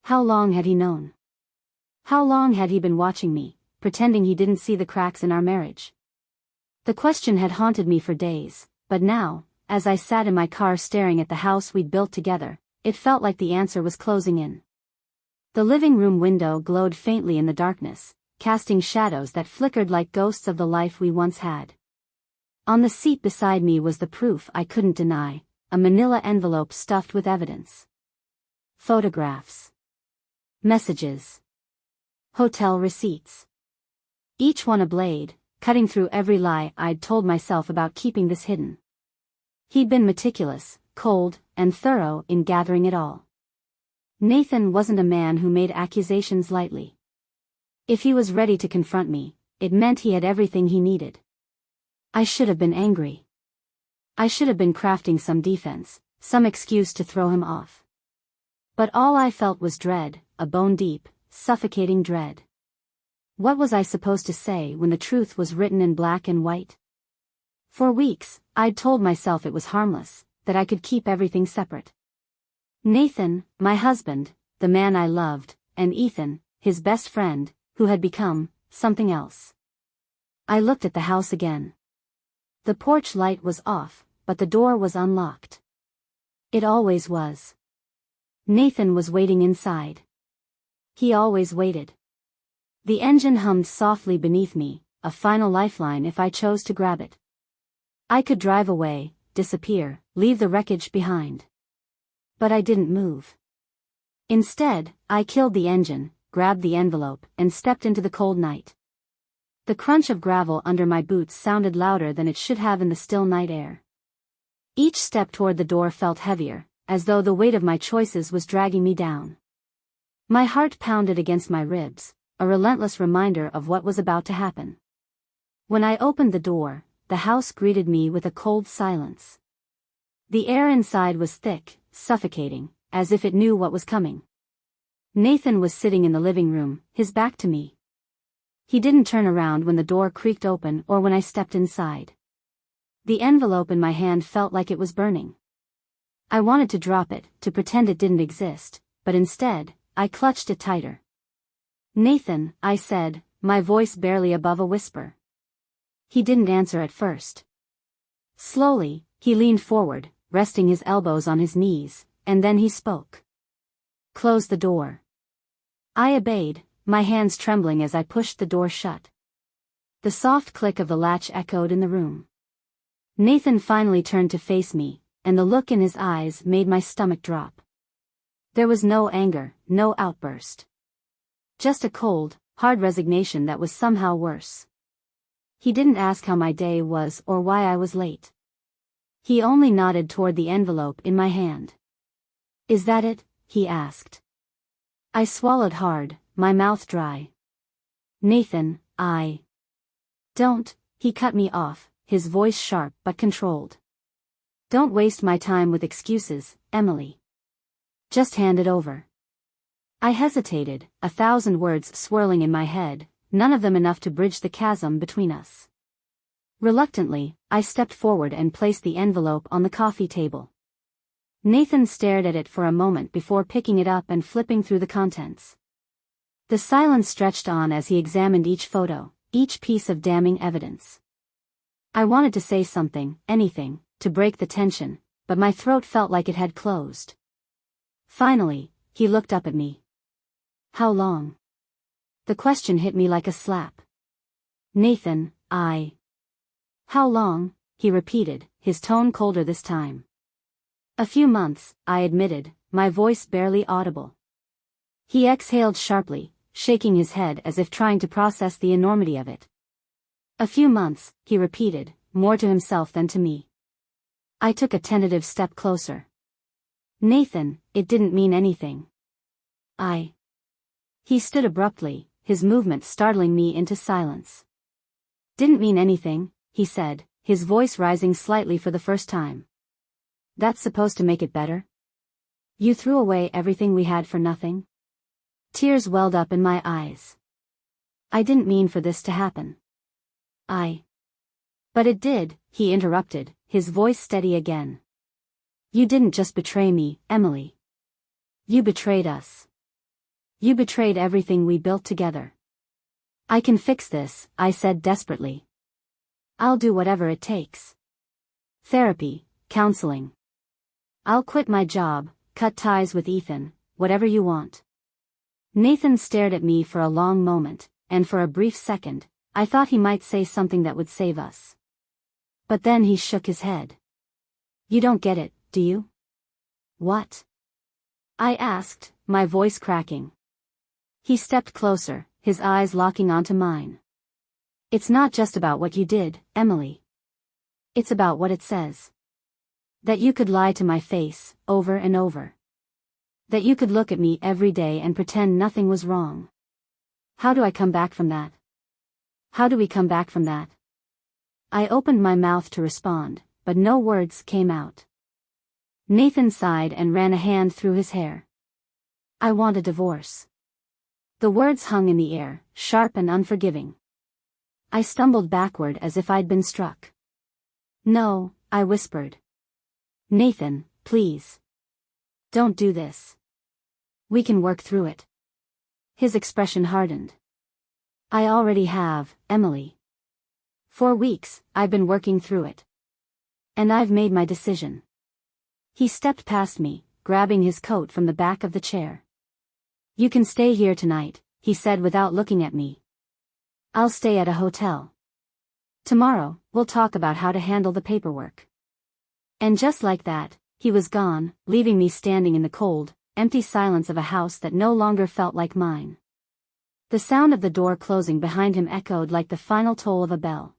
How long had he known? How long had he been watching me, pretending he didn't see the cracks in our marriage? The question had haunted me for days, but now, as I sat in my car staring at the house we'd built together, it felt like the answer was closing in. The living room window glowed faintly in the darkness, casting shadows that flickered like ghosts of the life we once had. On the seat beside me was the proof I couldn't deny, a manila envelope stuffed with evidence. Photographs. Messages. Hotel receipts. Each one a blade, cutting through every lie I'd told myself about keeping this hidden. He'd been meticulous, cold, and thorough in gathering it all. Nathan wasn't a man who made accusations lightly. If he was ready to confront me, it meant he had everything he needed. I should have been angry. I should have been crafting some defense, some excuse to throw him off. But all I felt was dread, a bone-deep, suffocating dread. What was I supposed to say when the truth was written in black and white? For weeks, I'd told myself it was harmless, that I could keep everything separate. Nathan, my husband, the man I loved, and Ethan, his best friend, who had become something else. I looked at the house again. The porch light was off, but the door was unlocked. It always was. Nathan was waiting inside. He always waited. The engine hummed softly beneath me, a final lifeline if I chose to grab it. I could drive away, disappear, leave the wreckage behind. But I didn't move. Instead, I killed the engine, grabbed the envelope, and stepped into the cold night. The crunch of gravel under my boots sounded louder than it should have in the still night air. Each step toward the door felt heavier, as though the weight of my choices was dragging me down. My heart pounded against my ribs, a relentless reminder of what was about to happen. When I opened the door, the house greeted me with a cold silence. The air inside was thick, suffocating, as if it knew what was coming. Nathan was sitting in the living room, his back to me. He didn't turn around when the door creaked open or when I stepped inside. The envelope in my hand felt like it was burning. I wanted to drop it, to pretend it didn't exist, but instead, I clutched it tighter. "Nathan," I said, my voice barely above a whisper. He didn't answer at first. Slowly, he leaned forward, resting his elbows on his knees, and then he spoke. "Close the door." I obeyed, my hands trembling as I pushed the door shut. The soft click of the latch echoed in the room. Nathan finally turned to face me, and the look in his eyes made my stomach drop. There was no anger, no outburst. Just a cold, hard resignation that was somehow worse. He didn't ask how my day was or why I was late. He only nodded toward the envelope in my hand. "Is that it?" he asked. I swallowed hard, my mouth dry. "Nathan, Don't," he cut me off, his voice sharp but controlled. "Don't waste my time with excuses, Emily. Just hand it over." I hesitated, 1,000 words swirling in my head, none of them enough to bridge the chasm between us. Reluctantly, I stepped forward and placed the envelope on the coffee table. Nathan stared at it for a moment before picking it up and flipping through the contents. The silence stretched on as he examined each photo, each piece of damning evidence. I wanted to say something, anything, to break the tension, but my throat felt like it had closed. Finally, he looked up at me. "How long?" The question hit me like a slap. "Nathan, How long?" he repeated, his tone colder this time. "A few months," I admitted, my voice barely audible. He exhaled sharply, shaking his head as if trying to process the enormity of it. "A few months," he repeated, more to himself than to me. I took a tentative step closer. "Nathan, it didn't mean anything." He stood abruptly, his movement startling me into silence. "Didn't mean anything," he said, his voice rising slightly for the first time. "That's supposed to make it better? You threw away everything we had for nothing?" Tears welled up in my eyes. "I didn't mean for this to happen." "But it did," he interrupted, his voice steady again. "You didn't just betray me, Emily. You betrayed us. You betrayed everything we built together. I can fix this, I said desperately. I'll do whatever it takes. Therapy, counseling. I'll quit my job, cut ties with Ethan, whatever you want. Nathan stared at me for a long moment, and for a brief second, I thought he might say something that would save us. But then he shook his head. You don't get it, do you? What? I asked, my voice cracking. He stepped closer, his eyes locking onto mine. It's not just about what you did, Emily. It's about what it says. That you could lie to my face, over and over. That you could look at me every day and pretend nothing was wrong. How do I come back from that? How do we come back from that? I opened my mouth to respond, but no words came out. Nathan sighed and ran a hand through his hair. I want a divorce. The words hung in the air, sharp and unforgiving. I stumbled backward as if I'd been struck. No, I whispered. Nathan, please. Don't do this. We can work through it. His expression hardened. I already have, Emily. For weeks, I've been working through it. And I've made my decision. He stepped past me, grabbing his coat from the back of the chair. You can stay here tonight, he said without looking at me. I'll stay at a hotel. Tomorrow, we'll talk about how to handle the paperwork. And just like that, he was gone, leaving me standing in the cold, empty silence of a house that no longer felt like mine. The sound of the door closing behind him echoed like the final toll of a bell.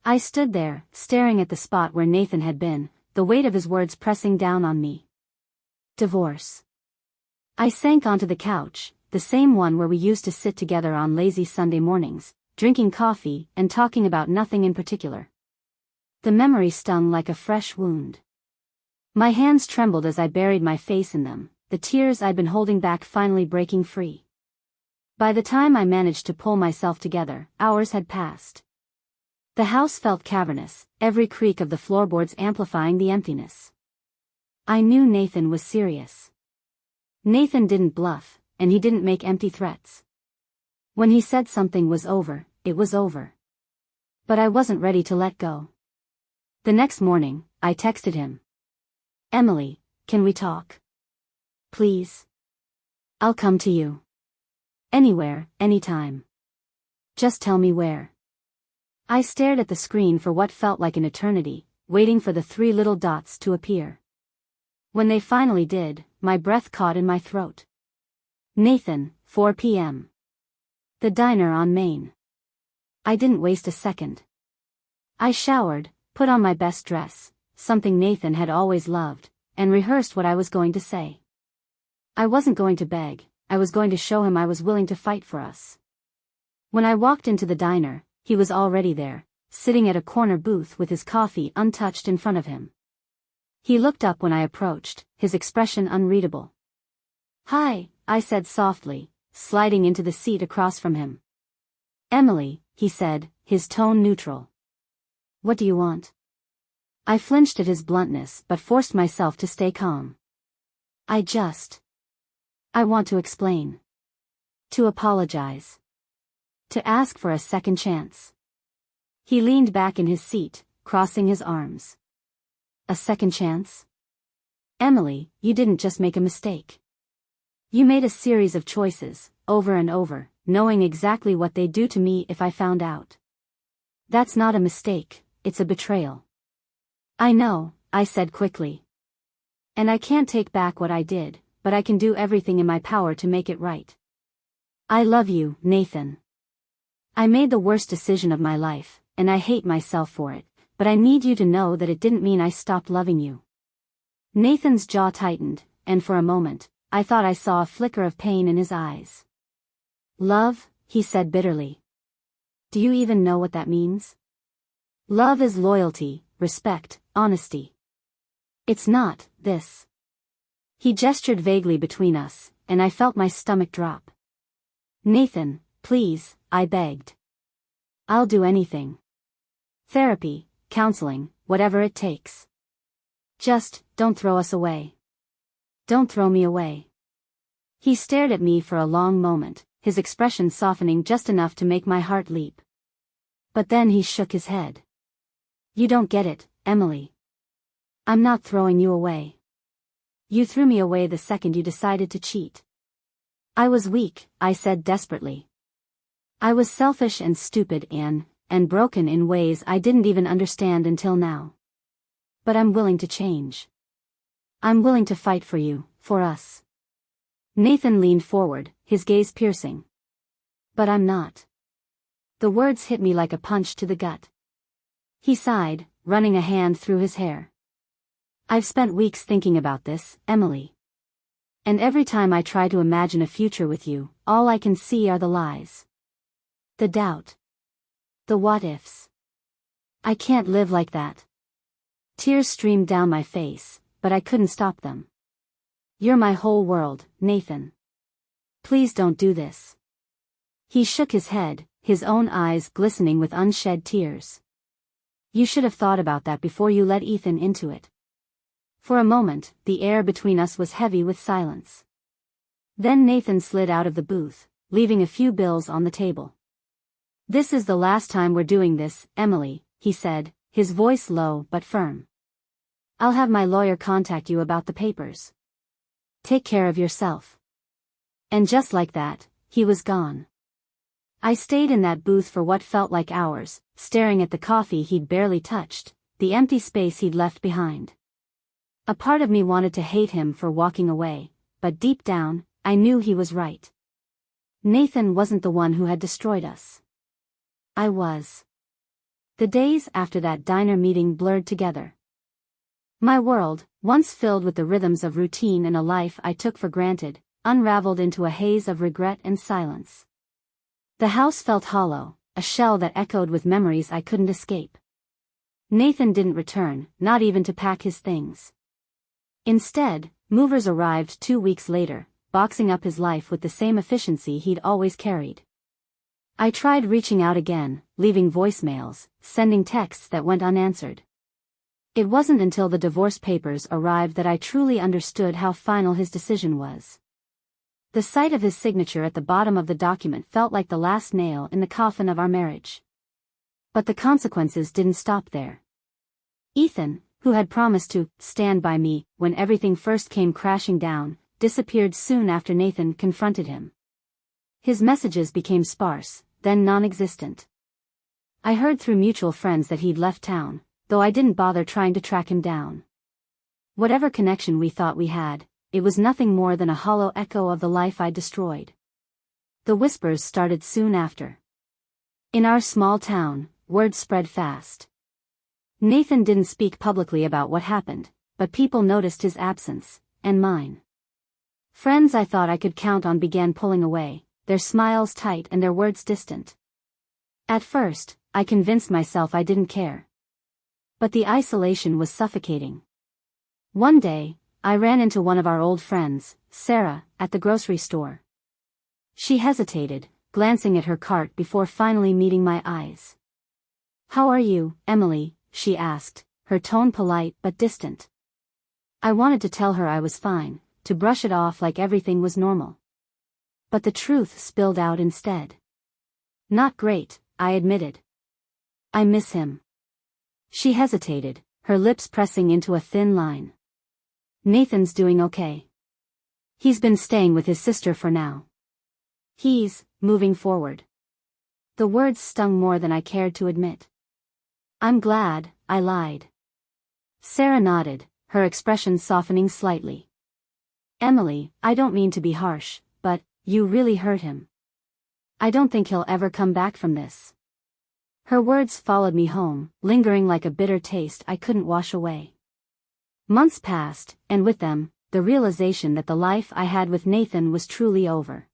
I stood there, staring at the spot where Nathan had been, the weight of his words pressing down on me. Divorce. I sank onto the couch, the same one where we used to sit together on lazy Sunday mornings, drinking coffee and talking about nothing in particular. The memory stung like a fresh wound. My hands trembled as I buried my face in them, the tears I'd been holding back finally breaking free. By the time I managed to pull myself together, hours had passed. The house felt cavernous, every creak of the floorboards amplifying the emptiness. I knew Nathan was serious. Nathan didn't bluff, and he didn't make empty threats. When he said something was over, it was over. But I wasn't ready to let go. The next morning, I texted him. Emily, can we talk? Please. I'll come to you. Anywhere, anytime. Just tell me where. I stared at the screen for what felt like an eternity, waiting for the 3 little dots to appear. When they finally did, my breath caught in my throat. Nathan, 4 p.m. The diner on Main. I didn't waste a second. I showered, put on my best dress, something Nathan had always loved, and rehearsed what I was going to say. I wasn't going to beg, I was going to show him I was willing to fight for us. When I walked into the diner, he was already there, sitting at a corner booth with his coffee untouched in front of him. He looked up when I approached, his expression unreadable. Hi, I said softly, sliding into the seat across from him. Emily, he said, his tone neutral. What do you want? I flinched at his bluntness but forced myself to stay calm. I want to explain. To apologize. To ask for a second chance. He leaned back in his seat, crossing his arms. A second chance? Emily, you didn't just make a mistake. You made a series of choices, over and over, knowing exactly what they'd do to me if I found out. That's not a mistake, it's a betrayal. I know, I said quickly. And I can't take back what I did, but I can do everything in my power to make it right. I love you, Nathan. I made the worst decision of my life, and I hate myself for it, but I need you to know that it didn't mean I stopped loving you. Nathan's jaw tightened, and for a moment, I thought I saw a flicker of pain in his eyes. Love, he said bitterly. Do you even know what that means? Love is loyalty, respect, honesty. It's not, this. He gestured vaguely between us, and I felt my stomach drop. Nathan, please, I begged. I'll do anything. Therapy, counseling, whatever it takes. Just, don't throw us away. Don't throw me away. He stared at me for a long moment, his expression softening just enough to make my heart leap. But then he shook his head. You don't get it, Emily. I'm not throwing you away. You threw me away the second you decided to cheat. I was weak, I said desperately. I was selfish and stupid and broken in ways I didn't even understand until now. But I'm willing to change. I'm willing to fight for you, for us. Nathan leaned forward, his gaze piercing. But I'm not. The words hit me like a punch to the gut. He sighed, running a hand through his hair. I've spent weeks thinking about this, Emily. And every time I try to imagine a future with you, all I can see are the lies. The doubt. The what-ifs. I can't live like that. Tears streamed down my face, but I couldn't stop them. You're my whole world, Nathan. Please don't do this. He shook his head, his own eyes glistening with unshed tears. You should have thought about that before you let Ethan into it. For a moment, the air between us was heavy with silence. Then Nathan slid out of the booth, leaving a few bills on the table. This is the last time we're doing this, Emily, he said, his voice low but firm. I'll have my lawyer contact you about the papers. Take care of yourself. And just like that, he was gone. I stayed in that booth for what felt like hours, staring at the coffee he'd barely touched, the empty space he'd left behind. A part of me wanted to hate him for walking away, but deep down, I knew he was right. Nathan wasn't the one who had destroyed us. I was. The days after that diner meeting blurred together. My world, once filled with the rhythms of routine and a life I took for granted, unraveled into a haze of regret and silence. The house felt hollow, a shell that echoed with memories I couldn't escape. Nathan didn't return, not even to pack his things. Instead, movers arrived 2 weeks later, boxing up his life with the same efficiency he'd always carried. I tried reaching out again, leaving voicemails, sending texts that went unanswered. It wasn't until the divorce papers arrived that I truly understood how final his decision was. The sight of his signature at the bottom of the document felt like the last nail in the coffin of our marriage. But the consequences didn't stop there. Ethan, who had promised to stand by me when everything first came crashing down, disappeared soon after Nathan confronted him. His messages became sparse, then non-existent. I heard through mutual friends that he'd left town, though I didn't bother trying to track him down. Whatever connection we thought we had, it was nothing more than a hollow echo of the life I'd destroyed. The whispers started soon after. In our small town, word spread fast. Nathan didn't speak publicly about what happened, but people noticed his absence, and mine. Friends I thought I could count on began pulling away, their smiles tight and their words distant. At first, I convinced myself I didn't care. But the isolation was suffocating. One day, I ran into one of our old friends, Sarah, at the grocery store. She hesitated, glancing at her cart before finally meeting my eyes. "How are you, Emily?" she asked, her tone polite but distant. I wanted to tell her I was fine, to brush it off like everything was normal. But the truth spilled out instead. "Not great," I admitted. "I miss him." She hesitated, her lips pressing into a thin line. "Nathan's doing okay. He's been staying with his sister for now. He's moving forward." The words stung more than I cared to admit. "I'm glad," I lied. Sarah nodded, her expression softening slightly. "Emily, I don't mean to be harsh, but you really hurt him. I don't think he'll ever come back from this." Her words followed me home, lingering like a bitter taste I couldn't wash away. Months passed, and with them, the realization that the life I had with Nathan was truly over.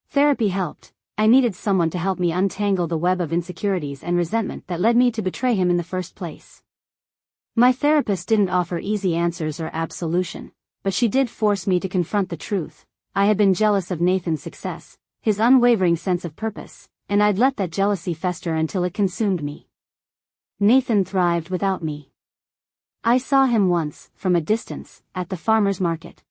Therapy helped. I needed someone to help me untangle the web of insecurities and resentment that led me to betray him in the first place. My therapist didn't offer easy answers or absolution, but she did force me to confront the truth. I had been jealous of Nathan's success, his unwavering sense of purpose, and I'd let that jealousy fester until it consumed me. Nathan thrived without me. I saw him once, from a distance, at the farmer's market.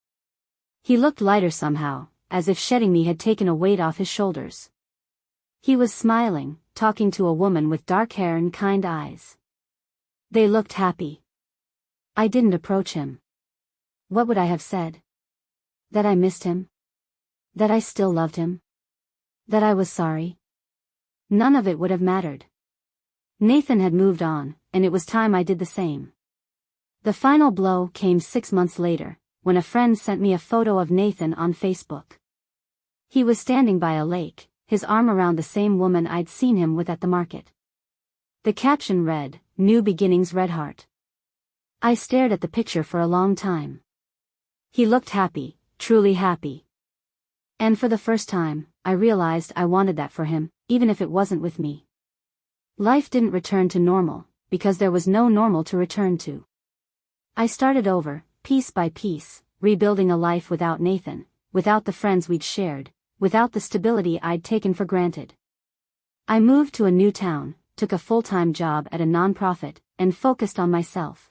He looked lighter somehow, as if shedding me had taken a weight off his shoulders. He was smiling, talking to a woman with dark hair and kind eyes. They looked happy. I didn't approach him. What would I have said? That I missed him? That I still loved him? That I was sorry? None of it would have mattered. Nathan had moved on, and it was time I did the same. The final blow came 6 months later, when a friend sent me a photo of Nathan on Facebook. He was standing by a lake, his arm around the same woman I'd seen him with at the market. The caption read, "New Beginnings, Red Heart." I stared at the picture for a long time. He looked happy, truly happy. And for the first time, I realized I wanted that for him, even if it wasn't with me. Life didn't return to normal, because there was no normal to return to. I started over, piece by piece, rebuilding a life without Nathan, without the friends we'd shared, without the stability I'd taken for granted. I moved to a new town, took a full-time job at a nonprofit, and focused on myself.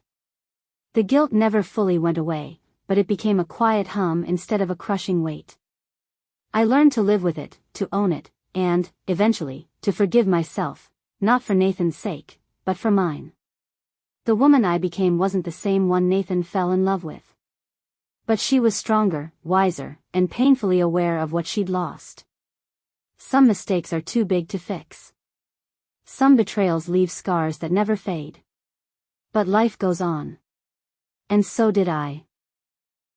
The guilt never fully went away, but it became a quiet hum instead of a crushing weight. I learned to live with it, to own it, and, eventually, to forgive myself, not for Nathan's sake, but for mine. The woman I became wasn't the same one Nathan fell in love with. But she was stronger, wiser, and painfully aware of what she'd lost. Some mistakes are too big to fix. Some betrayals leave scars that never fade. But life goes on. And so did I.